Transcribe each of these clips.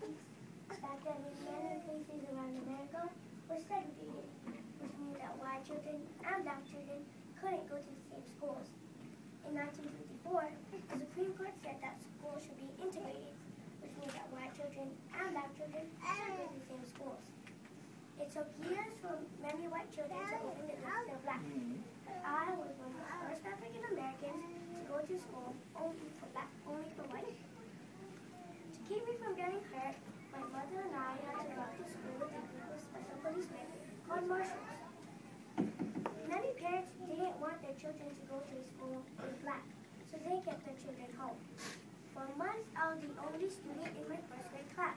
Back then, many places around America were segregated, which means that white children and black children couldn't go to the same schools. In 1954, the Supreme Court said that schools should be integrated, which means that white children and black children should go to the same schools. It took years for many white children to open the doors to black. But I was one of the first African Americans to go to school only for white. To keep me from getting hurt, my mother and I had to walk to school with a group of special policemen called marshals. Many parents didn't want their children to go to school in black, so they kept their children home. For months, I was the only student in my first grade class.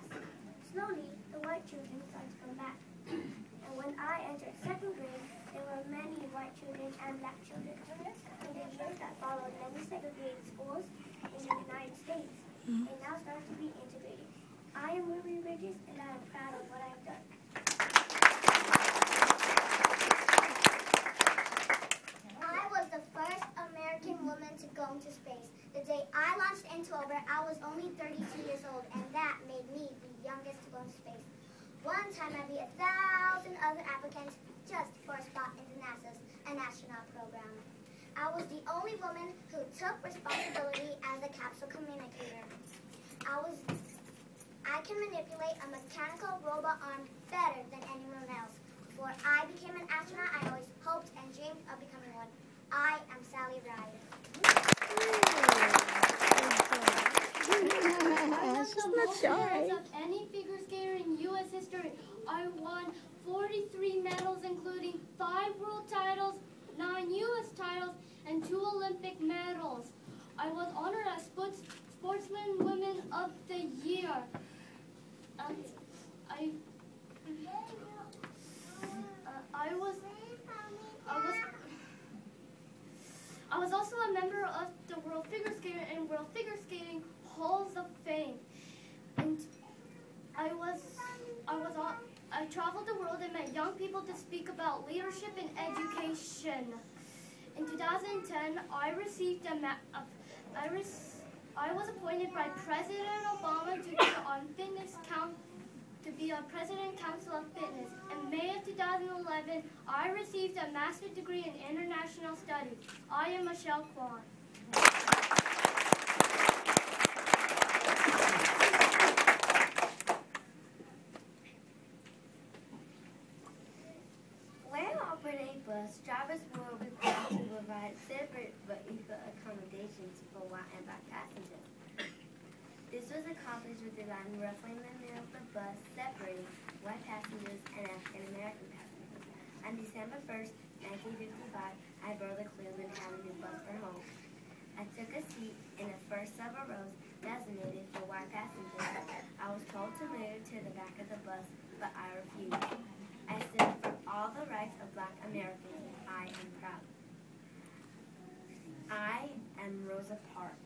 Slowly, the white children started to come back. And when I entered second grade, there were many white children and black children. In the years that followed, many segregated schools in the United States, and now started to be integrated. I am really religious, and I am proud of what I have done. I was the first American woman to go into space. The day I launched into orbit, I was only 32 years old, and that made me the youngest to go into space. One time I beat 1,000 other applicants just for a spot into NASA's an astronaut program. I was the only woman who took responsibility as a capsule communicator. I can manipulate a mechanical robot arm better than anyone else. Before I became an astronaut, I always hoped and dreamed of becoming one. I am Sally Ride. She's not shy. Of any figure skater in U.S. history, I won 43 medals, including 5 world titles, 9 U.S. titles, and 2 Olympic medals. I was honored as Sportsman Women of the Year. I was also a member of the World Figure Skating and World Figure Skating Halls of Fame. And I traveled the world and met young people to speak about leadership and education. In 2010, I was appointed by President Obama to be a President Council of Fitness. In May of 2011, I received a master's degree in international studies. I am Michelle Kwan. When I operate a bus, drivers will be required to provide separate but equal accommodations for white and black passengers. This was accomplished with dividing roughly in the middle of the bus, separating white passengers and African American passengers. On December 1st, 1955, I borrowed the Cleveland Avenue bus for home. I took a seat in the first several rows designated for white passengers. I was told to move to the back of the bus, but I refused. I stood for all the rights of black Americans, and I am proud. I am Rosa Parks.